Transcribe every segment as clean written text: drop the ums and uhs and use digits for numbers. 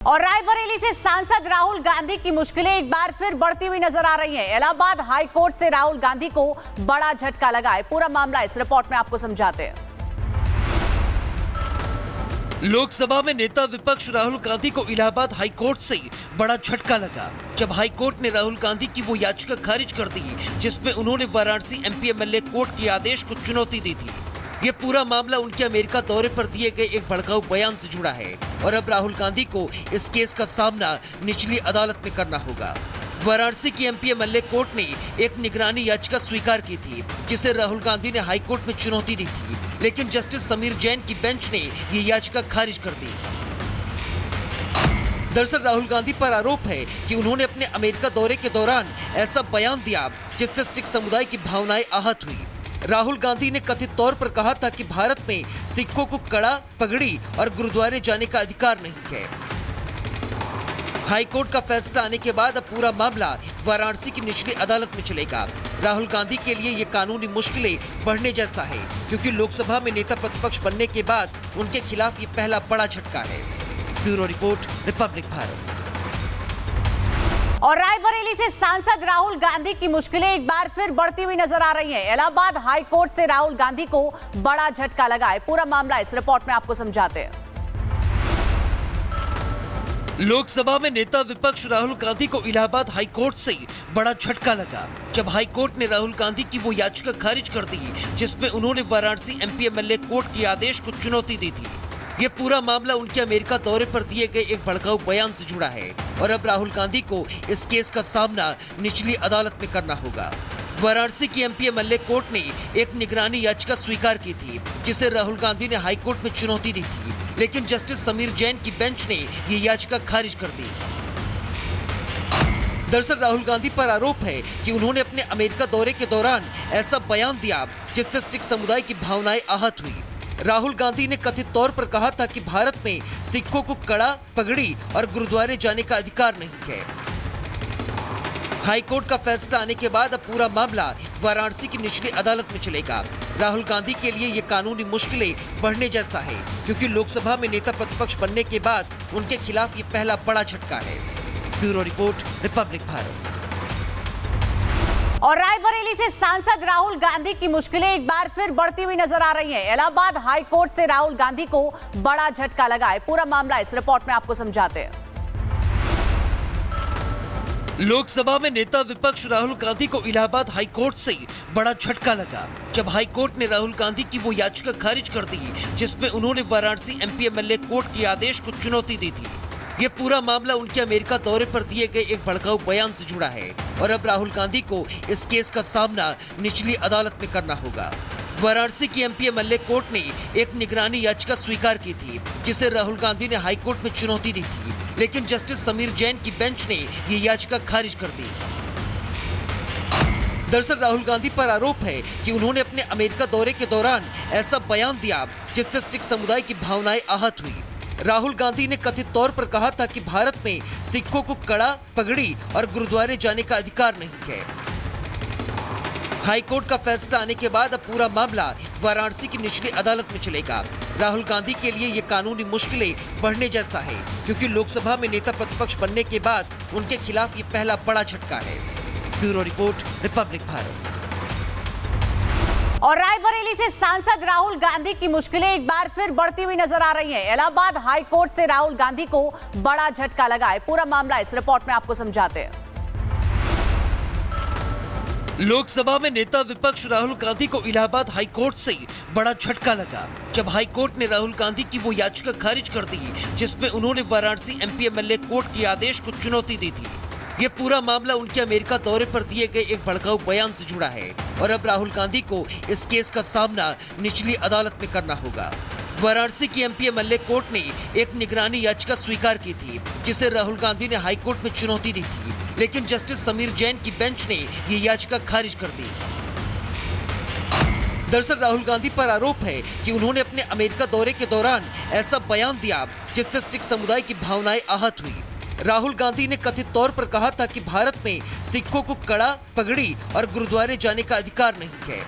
और रायबरेली से सांसद राहुल गांधी की मुश्किलें एक बार फिर बढ़ती हुई नजर आ रही हैं। इलाहाबाद हाई कोर्ट से राहुल गांधी को बड़ा झटका लगा है। पूरा मामला इस रिपोर्ट में आपको समझाते हैं। लोकसभा में नेता विपक्ष राहुल गांधी को इलाहाबाद हाई कोर्ट से बड़ा झटका लगा जब हाई कोर्ट ने राहुल गांधी की वो याचिका खारिज कर दी जिसमें उन्होंने वाराणसी एमपी एमएलए कोर्ट के आदेश को चुनौती दी थी। ये पूरा मामला उनके अमेरिका दौरे पर दिए गए एक भड़काऊ बयान से जुड़ा है और अब राहुल गांधी को इस केस का सामना निचली अदालत में करना होगा। वाराणसी की एमपी एमएलए कोर्ट ने एक निगरानी याचिका स्वीकार की थी जिसे राहुल गांधी ने हाई कोर्ट में चुनौती दी थी, लेकिन जस्टिस समीर जैन की बेंच ने ये याचिका खारिज कर दी। दरअसल राहुल गांधी पर आरोप है कि उन्होंने अपने अमेरिका दौरे के दौरान ऐसा बयान दिया जिससे सिख समुदाय की भावनाएं आहत हुई। राहुल गांधी ने कथित तौर पर कहा था कि भारत में सिखों को कड़ा, पगड़ी और गुरुद्वारे जाने का अधिकार नहीं है। हाई कोर्ट का फैसला आने के बाद अब पूरा मामला वाराणसी की निचली अदालत में चलेगा। राहुल गांधी के लिए ये कानूनी मुश्किलें बढ़ने जैसा है क्योंकि लोकसभा में नेता प्रतिपक्ष बनने के बाद उनके खिलाफ ये पहला बड़ा झटका है। Bureau report, Republic Bharat. और रायबरेली से सांसद राहुल गांधी की मुश्किलें एक बार फिर बढ़ती हुई नजर आ रही हैं। इलाहाबाद हाई कोर्ट से राहुल गांधी को बड़ा झटका लगा है। पूरा मामला इस रिपोर्ट में आपको समझाते हैं। लोकसभा में नेता विपक्ष राहुल गांधी को इलाहाबाद हाई कोर्ट से बड़ा झटका लगा जब हाई कोर्ट ने राहुल गांधी की वो याचिका खारिज कर दी जिसमें उन्होंने वाराणसी एमपी एमएलए कोर्ट के आदेश को चुनौती दी थी। ये पूरा मामला उनके अमेरिका दौरे पर दिए गए एक भड़काऊ बयान से जुड़ा है और अब राहुल गांधी को इस केस का सामना निचली अदालत में करना होगा। वाराणसी की एमपी एमएलए कोर्ट ने एक निगरानी याचिका स्वीकार की थी जिसे राहुल गांधी ने हाई कोर्ट में चुनौती दी थी, लेकिन जस्टिस समीर जैन की बेंच ने ये याचिका खारिज कर दी। दरअसल राहुल गांधी पर आरोप है कि उन्होंने अपने अमेरिका दौरे के दौरान ऐसा बयान दिया जिससे सिख समुदाय की भावनाएं आहत हुई। राहुल गांधी ने कथित तौर पर कहा था कि भारत में सिखों को कड़ा, पगड़ी और गुरुद्वारे जाने का अधिकार नहीं है। हाई कोर्ट का फैसला आने के बाद अब पूरा मामला वाराणसी की निचली अदालत में चलेगा। राहुल गांधी के लिए ये कानूनी मुश्किलें बढ़ने जैसा है क्योंकि लोकसभा में नेता प्रतिपक्ष बनने के बाद उनके खिलाफ ये पहला बड़ा झटका है। Bureau report, Republic Bharat. और रायबरेली से सांसद राहुल गांधी की मुश्किलें एक बार फिर बढ़ती हुई नजर आ रही हैं। इलाहाबाद हाई कोर्ट से राहुल गांधी को बड़ा झटका लगा है। पूरा मामला इस रिपोर्ट में आपको समझाते हैं। लोकसभा में नेता विपक्ष राहुल गांधी को इलाहाबाद हाई कोर्ट से बड़ा झटका लगा जब हाई कोर्ट ने राहुल गांधी की वो याचिका खारिज कर दी जिसमें उन्होंने वाराणसी एमपी एमएलए कोर्ट के आदेश को चुनौती दी थी। ये पूरा मामला उनके अमेरिका दौरे पर दिए गए एक भड़काऊ बयान से जुड़ा है और अब राहुल गांधी को इस केस का सामना निचली अदालत में करना होगा। वाराणसी की एमपी एमएलए कोर्ट ने एक निगरानी याचिका स्वीकार की थी जिसे राहुल गांधी ने हाई कोर्ट में चुनौती दी थी, लेकिन जस्टिस समीर जैन की बेंच ने ये याचिका खारिज कर दी। दरअसल राहुल गांधी पर आरोप है कि उन्होंने अपने अमेरिका दौरे के दौरान ऐसा बयान दिया जिससे सिख समुदाय की भावनाएं आहत हुई। राहुल गांधी ने कथित तौर पर कहा था कि भारत में सिखों को कड़ा, पगड़ी और गुरुद्वारे जाने का अधिकार नहीं है। हाई कोर्ट का फैसला आने के बाद अब पूरा मामला वाराणसी की निचली अदालत में चलेगा। राहुल गांधी के लिए ये कानूनी मुश्किलें बढ़ने जैसा है क्योंकि लोकसभा में नेता प्रतिपक्ष बनने के बाद उनके खिलाफ ये पहला बड़ा झटका है। Bureau report, Republic Bharat. और रायबरेली से सांसद राहुल गांधी की मुश्किलें एक बार फिर बढ़ती हुई नजर आ रही हैं। इलाहाबाद हाई कोर्ट से राहुल गांधी को बड़ा झटका लगा है। पूरा मामला इस रिपोर्ट में आपको समझाते हैं। लोकसभा में नेता विपक्ष राहुल गांधी को इलाहाबाद हाई कोर्ट से बड़ा झटका लगा जब हाई कोर्ट ने राहुल गांधी की वो याचिका खारिज कर दी जिसमें उन्होंने वाराणसी एमपी एमएलए कोर्ट के आदेश को चुनौती दी थी। ये पूरा मामला उनके अमेरिका दौरे पर दिए गए एक भड़काऊ बयान से जुड़ा है और अब राहुल गांधी को इस केस का सामना निचली अदालत में करना होगा। वाराणसी की एमपी एमएलए कोर्ट ने एक निगरानी याचिका स्वीकार की थी जिसे राहुल गांधी ने हाई कोर्ट में चुनौती दी थी, लेकिन जस्टिस समीर जैन की बेंच ने ये याचिका खारिज कर दी। दरअसल राहुल गांधी पर आरोप है कि उन्होंने अपने अमेरिका दौरे के दौरान ऐसा बयान दिया जिससे सिख समुदाय की भावनाएं आहत हुई। राहुल गांधी ने कथित तौर पर कहा था कि भारत में सिखों को कड़ा, पगड़ी और गुरुद्वारे जाने का अधिकार नहीं है।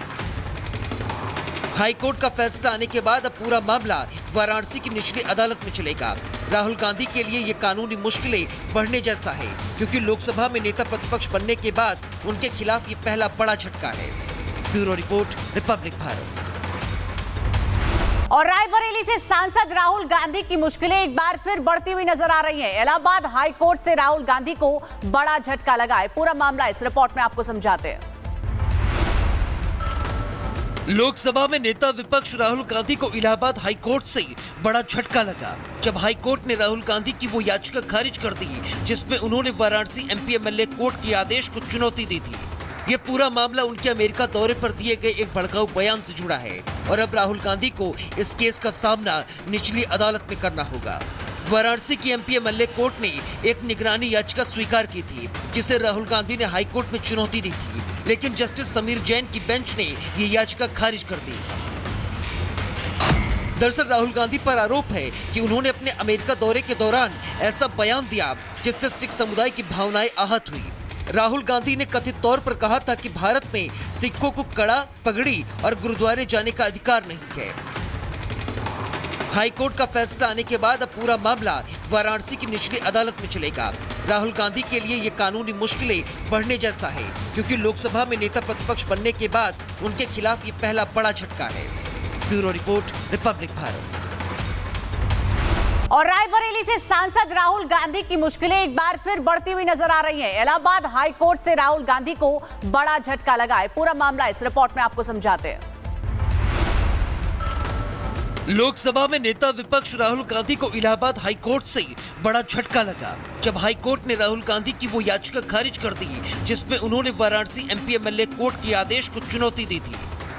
हाई कोर्ट का फैसला आने के बाद अब पूरा मामला वाराणसी की निचली अदालत में चलेगा। राहुल गांधी के लिए ये कानूनी मुश्किलें बढ़ने जैसा है, क्योंकि लोकसभा में नेता प्रतिपक्ष बनने के बाद उनके खिलाफ ये पहला बड़ा झटका है। Bureau report, Republic Bharat. और रायबरेली से सांसद राहुल गांधी की मुश्किलें एक बार फिर बढ़ती हुई नजर आ रही हैं। इलाहाबाद हाई कोर्ट से राहुल गांधी को बड़ा झटका लगा है। पूरा मामला इस रिपोर्ट में आपको समझाते हैं। लोकसभा में नेता विपक्ष राहुल गांधी को इलाहाबाद हाई कोर्ट से बड़ा झटका लगा, जब हाई कोर्ट ने राहुल गांधी की वो याचिका खारिज कर दी जिसमें उन्होंने वाराणसी एमपी एमएलए कोर्ट के आदेश को चुनौती दी थी। ये पूरा मामला उनके अमेरिका दौरे पर दिए गए एक भड़काऊ बयान से जुड़ा है और अब राहुल गांधी को इस केस का सामना निचली अदालत में करना होगा। वाराणसी की एमपी एमएलए कोर्ट ने एक निगरानी याचिका स्वीकार की थी, जिसे राहुल गांधी ने हाई कोर्ट में चुनौती दी थी, लेकिन जस्टिस समीर जैन की बेंच ने ये याचिका खारिज कर दी। दरअसल राहुल गांधी पर आरोप है कि उन्होंने अपने अमेरिका दौरे के दौरान ऐसा बयान दिया जिससे सिख समुदाय की भावनाएं आहत हुई। राहुल गांधी ने कथित तौर पर कहा था कि भारत में सिखों को कड़ा, पगड़ी और गुरुद्वारे जाने का अधिकार नहीं है। हाई कोर्ट का फैसला आने के बाद अब पूरा मामला वाराणसी की निचली अदालत में चलेगा। राहुल गांधी के लिए ये कानूनी मुश्किलें बढ़ने जैसा है, क्योंकि लोकसभा में नेता प्रतिपक्ष बनने के बाद उनके खिलाफ ये पहला बड़ा झटका है। Bureau report, Republic Bharat. और रायबरेली से सांसद राहुल गांधी की मुश्किलें एक बार फिर बढ़ती हुई नजर आ रही हैं। इलाहाबाद हाई कोर्ट से राहुल गांधी को बड़ा झटका लगा है। पूरा मामला इस रिपोर्ट में आपको समझाते हैं। लोकसभा में नेता विपक्ष राहुल गांधी को इलाहाबाद हाई कोर्ट से बड़ा झटका लगा, जब हाई कोर्ट ने राहुल गांधी की वो याचिका खारिज कर दी जिसमें उन्होंने वाराणसी एमपी एमएलए कोर्ट के आदेश को चुनौती दी थी।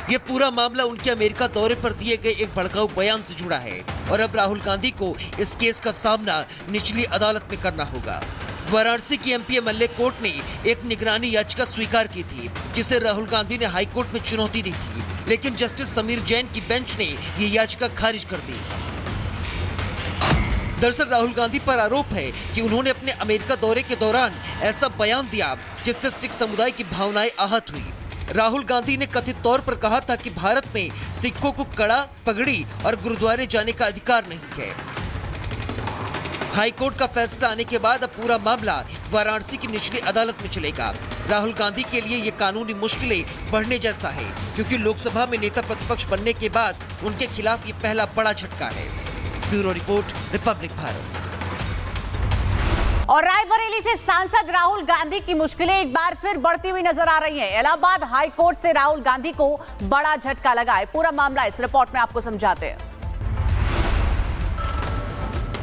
ये पूरा मामला उनके अमेरिका दौरे पर दिए गए एक भड़काऊ बयान से जुड़ा है और अब राहुल गांधी को इस केस का सामना निचली अदालत में करना होगा। वाराणसी की एमपी एमएलए कोर्ट ने एक निगरानी याचिका स्वीकार की थी, जिसे राहुल गांधी ने हाई कोर्ट में चुनौती दी थी, लेकिन जस्टिस समीर जैन की बेंच ने ये याचिका खारिज कर दी। दरअसल राहुल गांधी पर आरोप है कि उन्होंने अपने अमेरिका दौरे के दौरान ऐसा बयान दिया जिससे सिख समुदाय की भावनाएं आहत हुई। राहुल गांधी ने कथित तौर पर कहा था कि भारत में सिखों को कड़ा, पगड़ी और गुरुद्वारे जाने का अधिकार नहीं है। हाई कोर्ट का फैसला आने के बाद अब पूरा मामला वाराणसी की निचली अदालत में चलेगा। राहुल गांधी के लिए ये कानूनी मुश्किलें बढ़ने जैसा है, क्योंकि लोकसभा में नेता प्रतिपक्ष बनने के बाद उनके खिलाफ ये पहला बड़ा झटका है। Bureau report, Republic Bharat. और रायबरेली से सांसद राहुल गांधी की मुश्किलें एक बार फिर बढ़ती हुई नजर आ रही हैं। इलाहाबाद हाई कोर्ट से राहुल गांधी को बड़ा झटका लगा है। पूरा मामला इस रिपोर्ट में आपको समझाते हैं।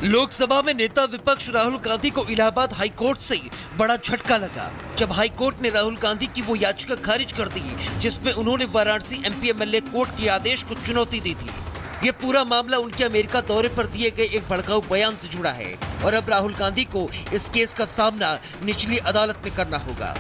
लोकसभा में नेता विपक्ष राहुल गांधी को इलाहाबाद हाई कोर्ट से बड़ा झटका लगा, जब हाई कोर्ट ने राहुल गांधी की वो याचिका खारिज कर दी जिसमें उन्होंने वाराणसी एमपी एमएलए कोर्ट के आदेश को चुनौती दी थी। ये पूरा मामला उनके अमेरिका दौरे पर दिए गए एक भड़काऊ बयान से जुड़ा है और अब राहुल गांधी को इस केस का सामना निचली अदालत में करना होगा।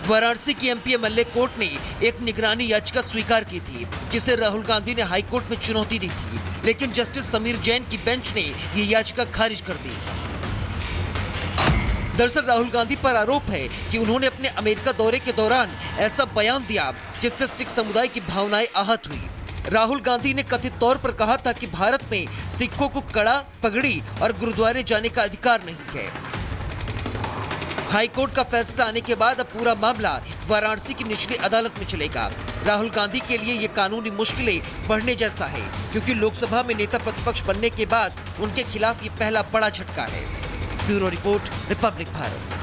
वाराणसी की एमपी एमएलए कोर्ट ने एक निगरानी याचिका स्वीकार की थी, जिसे राहुल गांधी ने हाई कोर्ट में चुनौती दी थी, लेकिन जस्टिस समीर जैन की बेंच ने ये याचिका खारिज कर दी। दरअसल राहुल गांधी पर आरोप है कि उन्होंने अपने अमेरिका दौरे के दौरान ऐसा बयान दिया जिससे सिख समुदाय की भावनाएं आहत हुई। राहुल गांधी ने कथित तौर पर कहा था कि भारत में सिखों को कड़ा, पगड़ी और गुरुद्वारे जाने का अधिकार नहीं है। हाई कोर्ट का फैसला आने के बाद अब पूरा मामला वाराणसी की निचली अदालत में चलेगा। राहुल गांधी के लिए ये कानूनी मुश्किलें बढ़ने जैसा है, क्योंकि लोकसभा में नेता प्रतिपक्ष बनने के बाद उनके खिलाफ ये पहला बड़ा झटका है। Bureau report, Republic Bharat.